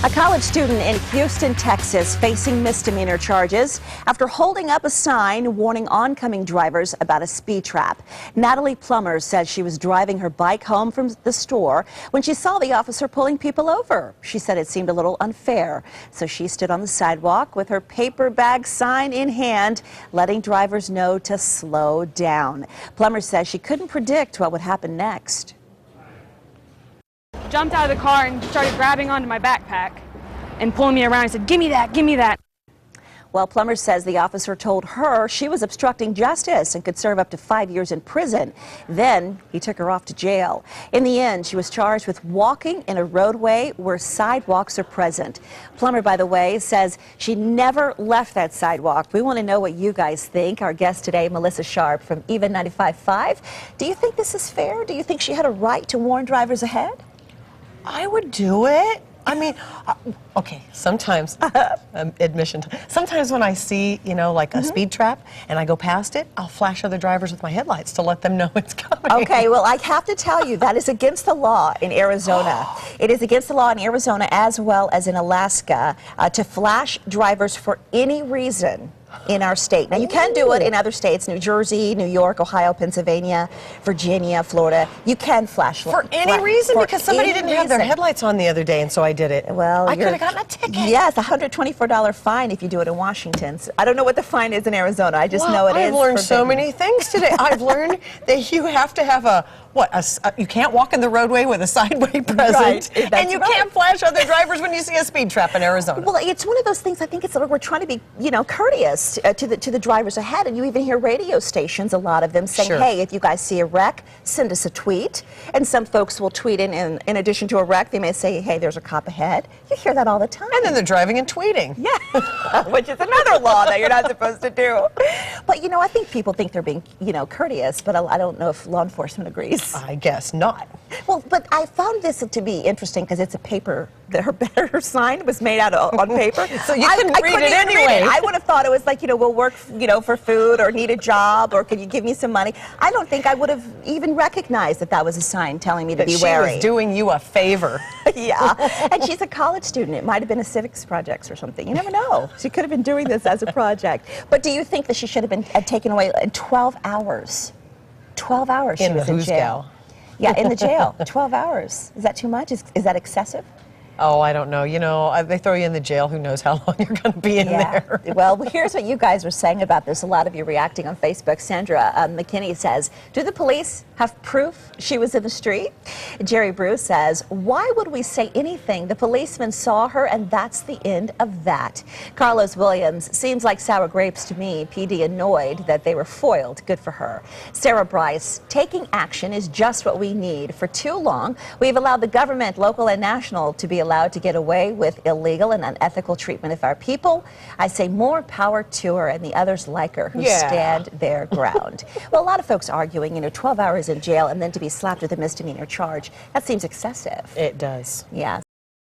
A college student in Houston, Texas, facing misdemeanor charges after holding up a sign warning oncoming drivers about a speed trap. Natalie Plummer says she was driving her bike home from the store when she saw the officer pulling people over. She said it seemed a little unfair, so she stood on the sidewalk with her paper bag sign in hand, letting drivers know to slow down. Plummer says she couldn't predict what would happen next. Jumped out of the car and started grabbing onto my backpack and pulling me around and said, "Give me that, give me that." Well, Plummer says the officer told her she was obstructing justice and could serve up to 5 years in prison. Then he took her off to jail. In the end, she was charged with walking in a roadway where sidewalks are present. Plummer, by the way, says she never left that sidewalk. We want to know what you guys think. Our guest today, Melissa Sharp from Even 95.5. Do you think this is fair? Do you think she had a right to warn drivers ahead? I would do it. I mean, okay, sometimes, admission, sometimes when I see, like a speed trap and I go past it, I'll flash other drivers with my headlights to let them know it's coming. Okay, well, I have to tell you, that is against the law in Arizona. It is against the law in Arizona as well as in Alaska to flash drivers for any reason in our state. Now, you can do it in other states, New Jersey, New York, Ohio, Pennsylvania, Virginia, Florida. You can flash. For any reason? Because somebody didn't have their headlights on the other day, and so I did it. Well, I could have gotten a ticket. Yes, $124 fine if you do it in Washington. So I don't know what the fine is in Arizona. I just know it is. I've learned so many things today. I've learned that you have to have you can't walk in the roadway with a sideway present, and you can't flash other drivers when you see a speed trap in Arizona. Well, it's one of those things. I think it's we're trying to be, courteous to the drivers ahead, and you even hear radio stations, a lot of them saying, "Hey, if you guys see a wreck, send us a tweet." And some folks will tweet in addition to a wreck, they may say, "Hey, there's a cop ahead." You hear that all the time. And then they're driving and tweeting. Yeah, which is another law that you're not supposed to do. But I think people think they're being, courteous, but I don't know if law enforcement agrees. I guess not. Well, but I found this to be interesting because it's a paper. Her sign was made out on paper. So you couldn't read it anyway. I would have thought it was like, we'll work, for food or need a job or can you give me some money? I don't think I would have even recognized that was a sign telling me to be wary. She was doing you a favor. Yeah, and she's a college student. It might have been a civics project or something. You never know. She could have been doing this as a project. But do you think that she should have been taken away in 12 hours? 12 hours she was in jail. Yeah, in the jail. 12 hours. Is that too much? Is that excessive? Oh, I don't know. They throw you in the jail. Who knows how long you're going to be in there? Well, here's what you guys were saying about this. A lot of you reacting on Facebook. Sandra McKinney says, "Do the police have proof she was in the street?" Jerry Bruce says, "Why would we say anything? The policeman saw her, and that's the end of that." Carlos Williams, "Seems like sour grapes to me. PD annoyed that they were foiled. Good for her." Sarah Bryce, "Taking action is just what we need. For too long, we've allowed the government, local and national, to be allowed to get away with illegal and unethical treatment of our people. I say more power to her and the others like her who stand their ground." Well, a lot of folks arguing, 12 hours in jail and then to be slapped with a misdemeanor charge, that seems excessive. It does. Yeah.